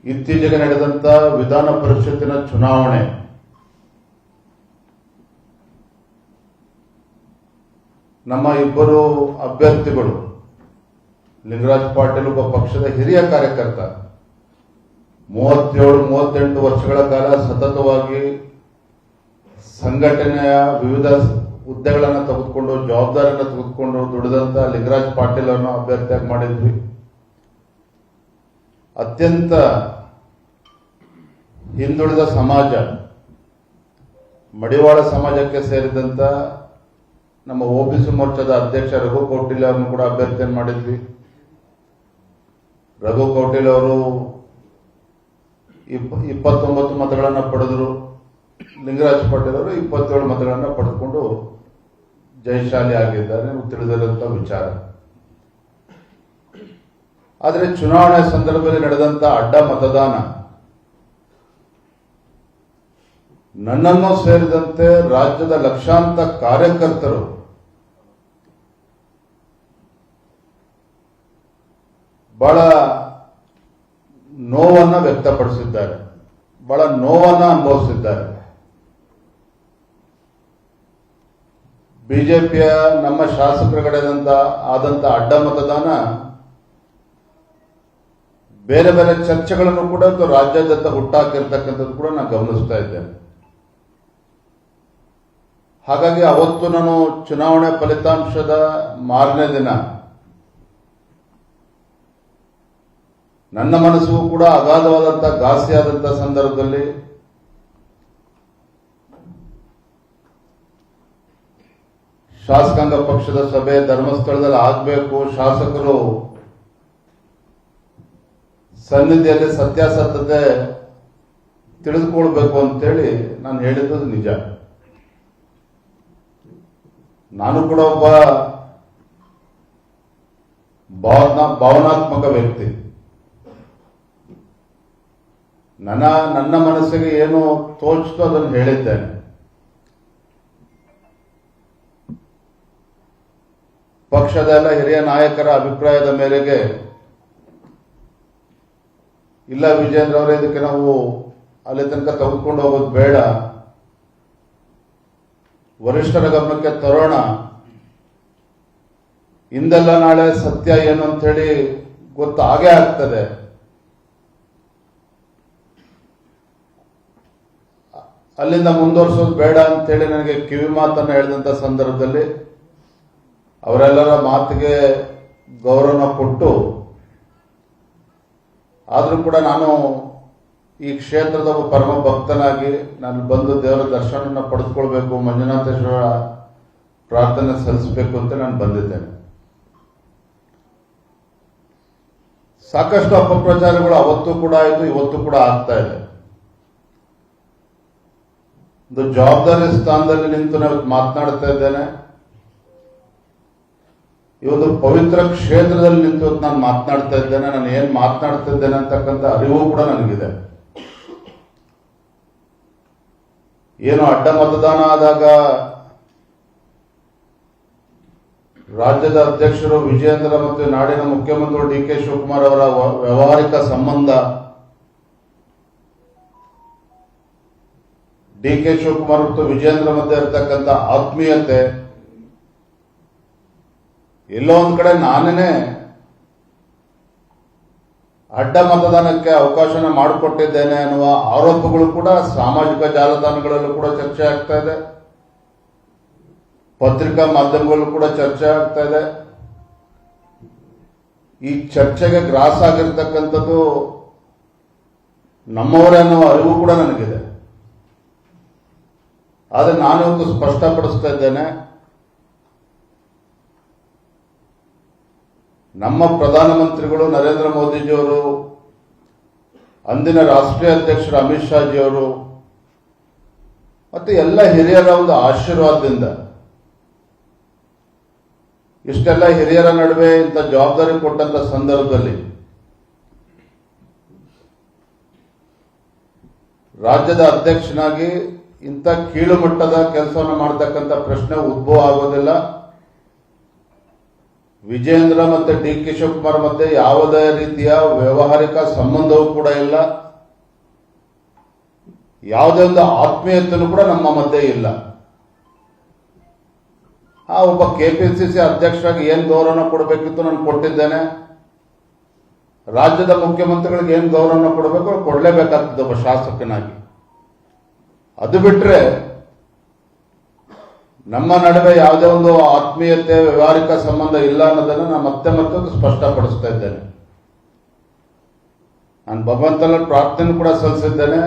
ಇತ್ತೀಚೆಗೆ ನಡೆದಂತ ವಿಧಾನ ಪರಿಷತ್ತಿನ ಚುನಾವಣೆ ನಮ್ಮ ಇಬ್ಬರು ಅಭ್ಯರ್ಥಿಗಳು ಲಿಂಗರಾಜ್ ಪಾಟೀಲ್ ಒಬ್ಬ ಪಕ್ಷದ ಹಿರಿಯ ಕಾರ್ಯಕರ್ತ 37-38 ವರ್ಷಗಳ ಕಾಲ ಸತತವಾಗಿ ಸಂಘಟನೆಯ ವಿವಿಧ ಹುದ್ದೆಗಳನ್ನು ತೆಗೆದುಕೊಂಡು ಜವಾಬ್ದಾರಿಯನ್ನು ತೆಗೆದುಕೊಂಡು ದುಡಿದಂತ ಲಿಂಗರಾಜ್ ಪಾಟೀಲ್ ಅವರನ್ನು ಅಭ್ಯರ್ಥಿಯಾಗಿ ಮಾಡಿದ್ವಿ. ಅತ್ಯಂತ ಹಿಂದುಳಿದ ಸಮಾಜ ಮಡಿವಾಳ ಸಮಾಜಕ್ಕೆ ಸೇರಿದಂತ ನಮ್ಮ ಓಬಿಸಿ ಮೋರ್ಚಾದ ಅಧ್ಯಕ್ಷ ರಘು ಕೌಟಿಲ್ಯ ಅವರನ್ನು ಕೂಡ ಅಭ್ಯರ್ಥಿಯನ್ನು ಮಾಡಿದ್ವಿ. ರಘು ಕೌಟಿಲ್ಯ ಅವರು 29 ಮತಗಳನ್ನು ಪಡೆದರು. ಲಿಂಗರಾಜ್ ಪಾಟೀಲ್ ಅವರು 27 ಮತಗಳನ್ನು ಪಡೆದುಕೊಂಡು ಜಯಶಾಲಿ ಆಗಿದ್ದಾರೆ, ತಿಳಿದಿರುವಂತಹ ವಿಚಾರ. ಆದರೆ ಚುನಾವಣೆ ಸಂದರ್ಭದಲ್ಲಿ ನಡೆದಂತ ಅಡ್ಡ ಮತದಾನ ನನ್ನನ್ನು ಸೇರಿದಂತೆ ರಾಜ್ಯದ ಲಕ್ಷಾಂತರ ಕಾರ್ಯಕರ್ತರು ಬಹಳ ನೋವನ್ನ ವ್ಯಕ್ತಪಡಿಸಿದ್ದಾರೆ, ಬಹಳ ನೋವನ್ನ ಅನುಭವಿಸಿದ್ದಾರೆ. ಬಿಜೆಪಿಯ ನಮ್ಮ ಶಾಸಕರುಗಳಾದಂತ ಅಡ್ಡ ಮತದಾನ ಬೇರೆ ಬೇರೆ ಚರ್ಚೆಗಳನ್ನು ಕೂಡ ರಾಜ್ಯಾದ್ಯಂತ ಹುಟ್ಟಾಕಿರ್ತಕ್ಕಂಥದ್ದು ಕೂಡ ನಾನು ಗಮನಿಸ್ತಾ ಇದ್ದೇನೆ. ಹಾಗಾಗಿ ಅವತ್ತು ನಾನು ಚುನಾವಣೆ ಫಲಿತಾಂಶದ ಮಾರನೇ ದಿನ ನನ್ನ ಮನಸ್ಸು ಕೂಡ ಅಗಾಧವಾದಂತಹ ಘಾಸಿಯಾದಂತಹ ಸಂದರ್ಭದಲ್ಲಿ ಶಾಸಕಾಂಗ ಪಕ್ಷದ ಸಭೆ ಧರ್ಮಸ್ಥಳದಲ್ಲಿ ಆಗಬೇಕು, ಶಾಸಕರು ಸನ್ನಿಧಿಯಲ್ಲಿ ಸತ್ಯಾಸತ್ಯತೆ ತಿಳಿದುಕೊಳ್ಬೇಕು ಅಂತೇಳಿ ನಾನು ಹೇಳಿದ್ದು ನಿಜ. ನಾನು ಕೂಡ ಒಬ್ಬ ಭಾವನಾತ್ಮಕ ವ್ಯಕ್ತಿ. ನನ್ನ ಮನಸ್ಸಿಗೆ ಏನು ತೋಚಿತು ಅದನ್ನು ಹೇಳಿದ್ದೇನೆ. ಪಕ್ಷದ ಎಲ್ಲ ಹಿರಿಯ ನಾಯಕರ ಅಭಿಪ್ರಾಯದ ಮೇರೆಗೆ, ಇಲ್ಲ ವಿಜೇಂದ್ರ ಅವರೇ, ಇದಕ್ಕೆ ನಾವು ಅಲ್ಲಿ ತನಕ ತೆಗೆದುಕೊಂಡು ಹೋಗೋದು ಬೇಡ, ವರಿಷ್ಠರ ಗಮನಕ್ಕೆ ತರೋಣ, ಇಂದೆಲ್ಲ ನಾಳೆ ಸತ್ಯ ಏನು ಅಂತ ಹೇಳಿ ಗೊತ್ತಾಗೇ ಆಗ್ತದೆ, ಅಲ್ಲಿಂದ ಮುಂದುವರಿಸೋದು ಬೇಡ ಅಂತೇಳಿ ನನಗೆ ಕಿವಿ ಮಾತನ್ನು ಹೇಳಿದಂತ ಸಂದರ್ಭದಲ್ಲಿ ಅವರೆಲ್ಲರ ಮಾತಿಗೆ ಗೌರವ ಕೊಟ್ಟು, ಆದರೂ ಕೂಡ ನಾನು ಈ ಕ್ಷೇತ್ರದ ಒಬ್ಬ ಪರಮ ಭಕ್ತನಾಗಿ ನಾನು ಬಂದು ದೇವರ ದರ್ಶನವನ್ನು ಪಡೆದುಕೊಳ್ಬೇಕು, ಮಂಜುನಾಥೇಶ್ವರ ಪ್ರಾರ್ಥನೆ ಸಲ್ಲಿಸಬೇಕು ಅಂತ ನಾನು ಬಂದಿದ್ದೇನೆ. ಸಾಕಷ್ಟು ಅಪಪ್ರಚಾರಗಳು ಅವತ್ತು ಕೂಡ ಆಯಿತು, ಇವತ್ತು ಕೂಡ ಆಗ್ತಾ ಇದೆ. ಒಂದು ಜವಾಬ್ದಾರಿ ಸ್ಥಾನದಲ್ಲಿ ನಿಂತು ನಾನು ಮಾತನಾಡ್ತಾ ಇದ್ದೇನೆ. ಈ ಒಂದು ಪವಿತ್ರ ಕ್ಷೇತ್ರದಲ್ಲಿ ನಿಂತು ನಾನು ಮಾತನಾಡ್ತಾ ಇದ್ದೇನೆ. ನಾನು ಏನ್ ಮಾತನಾಡ್ತಾ ಇದ್ದೇನೆ ಅಂತಕ್ಕಂಥ ಅರಿವು ಕೂಡ ನನಗಿದೆ. ಏನು ಅಡ್ಡ ಮತದಾನ ಆದಾಗ ರಾಜ್ಯದ ಅಧ್ಯಕ್ಷರು ವಿಜೇಂದ್ರ ಮತ್ತು ನಾಡಿನ ಮುಖ್ಯಮಂತ್ರಿ ಡಿ ಕೆ ಶಿವಕುಮಾರ್ ಅವರ ವ್ಯಾವಹಾರಿಕ ಸಂಬಂಧ, ಡಿ ಕೆ ಶಿವಕುಮಾರ್ ಮತ್ತು ವಿಜೇಂದ್ರ ಮಧ್ಯೆ ಇರತಕ್ಕಂಥ ಆತ್ಮೀಯತೆ, ಎಲ್ಲೋ ಒಂದ್ ಕಡೆ ನಾನೇ ಅಡ್ಡ ಮತದಾನಕ್ಕೆ ಅವಕಾಶನ ಮಾಡಿಕೊಟ್ಟಿದ್ದೇನೆ ಅನ್ನುವ ಆರೋಪಗಳು ಕೂಡ ಸಾಮಾಜಿಕ ಜಾಲತಾಣಗಳಲ್ಲೂ ಕೂಡ ಚರ್ಚೆ ಆಗ್ತಾ ಇದೆ, ಪತ್ರಿಕಾ ಮಾಧ್ಯಮಗಳಲ್ಲೂ ಕೂಡ ಚರ್ಚೆ ಆಗ್ತಾ ಇದೆ. ಈ ಚರ್ಚೆಗೆ ಗ್ರಾಸ ಆಗಿರ್ತಕ್ಕಂಥದ್ದು ನಮ್ಮವರೇ ಅನ್ನುವ ಅರಿವು ಕೂಡ ನನಗಿದೆ. ಆದರೆ ನಾನಿವತ್ತು ಸ್ಪಷ್ಟಪಡಿಸ್ತಾ ಇದ್ದೇನೆ, ನಮ್ಮ ಪ್ರಧಾನಮಂತ್ರಿಗಳು ನರೇಂದ್ರ ಮೋದಿಜಿಯವರು, ಅಂದಿನ ರಾಷ್ಟ್ರೀಯ ಅಧ್ಯಕ್ಷರು ಅಮಿತ್ ಶಾಜಿಯವರು ಮತ್ತು ಎಲ್ಲ ಹಿರಿಯರ ಒಂದು ಆಶೀರ್ವಾದದಿಂದ ಇಷ್ಟೆಲ್ಲ ಹಿರಿಯರ ನಡುವೆ ಇಂಥ ಜವಾಬ್ದಾರಿ ಕೊಟ್ಟಂತ ಸಂದರ್ಭದಲ್ಲಿ ರಾಜ್ಯದ ಅಧ್ಯಕ್ಷನಾಗಿ ಇಂಥ ಕೀಳು ಮಟ್ಟದ ಕೆಲಸವನ್ನು ಮಾಡತಕ್ಕಂಥ ಪ್ರಶ್ನೆ ಉದ್ಭವ ಆಗೋದಿಲ್ಲ. ವಿಜೇಂದ್ರ ಮತ್ತೆ ಡಿ ಕೆ ಶಿವಕುಮಾರ್ ಮಧ್ಯೆ ಯಾವುದೇ ರೀತಿಯ ವ್ಯವಹಾರಿಕ ಸಂಬಂಧವೂ ಕೂಡ ಇಲ್ಲ. ಯಾವುದೇ ಒಂದು ಆತ್ಮೀಯತೆಯೂ ಕೂಡ ನಮ್ಮ ಮಧ್ಯೆ ಇಲ್ಲ. ಒಬ್ಬ ಕೆಪಿಸಿಸಿ ಅಧ್ಯಕ್ಷರಾಗಿ ಏನ್ ಗೌರವ ಕೊಡಬೇಕಿತ್ತು ನಾನು ಕೊಟ್ಟಿದ್ದೇನೆ. ರಾಜ್ಯದ ಮುಖ್ಯಮಂತ್ರಿಗಳಿಗೆ ಏನ್ ಗೌರವ ಕೊಡಬೇಕು ಕೊಡಲೇಬೇಕಾಗ್ತದೆ ಒಬ್ಬ ಶಾಸಕನಾಗಿ. ಅದು ಬಿಟ್ರೆ ನಮ್ಮ ನಡುವೆ ಯಾವುದೇ ಒಂದು ಆತ್ಮೀಯತೆ ವ್ಯವಹಾರಿಕ ಸಂಬಂಧ ಇಲ್ಲ ಅನ್ನೋದನ್ನು ನಾನು ಮತ್ತೆ ಸ್ಪಷ್ಟಪಡಿಸ್ತಾ ಇದ್ದೇನೆ. ನಾನು ಭಗವಂತನಲ್ಲಿ ಪ್ರಾರ್ಥನೆ ಕೂಡ ಸಲ್ಲಿಸಿದ್ದೇನೆ.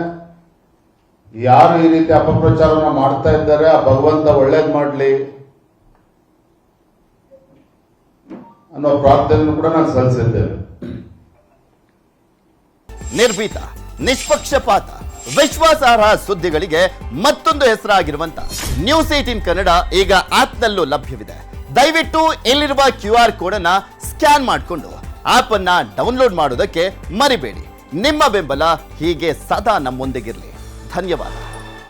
ಯಾರು ಈ ರೀತಿ ಅಪಪ್ರಚಾರವನ್ನು ಮಾಡ್ತಾ ಇದ್ದಾರೆ ಆ ಭಗವಂತ ಒಳ್ಳೇದು ಮಾಡಲಿ ಅನ್ನೋ ಪ್ರಾರ್ಥನೆ ಕೂಡ ನಾನು ಸಲ್ಲಿಸಿದ್ದೇನೆ. ನಿರ್ಭೀತ, ನಿಷ್ಪಕ್ಷಪಾತ, ವಿಶ್ವಾಸಾರ್ಹ ಸುದ್ದಿಗಳಿಗೆ ಮತ್ತೊಂದು ಹೆಸರಾಗಿರುವಂತ ನ್ಯೂಸ್18 ಕನ್ನಡ ಈಗ ಆಪ್ನಲ್ಲೂ ಲಭ್ಯವಿದೆ. ದಯವಿಟ್ಟು ಇಲ್ಲಿರುವ QR ಕೋಡ್ ಅನ್ನ ಸ್ಕ್ಯಾನ್ ಮಾಡಿಕೊಂಡು ಆಪ್ ಅನ್ನ ಡೌನ್ಲೋಡ್ ಮಾಡೋದಕ್ಕೆ ಮರಿಬೇಡಿ. ನಿಮ್ಮ ಬೆಂಬಲ ಹೀಗೆ ಸದಾ ನಮ್ಮೊಂದಿಗಿರಲಿ. ಧನ್ಯವಾದ.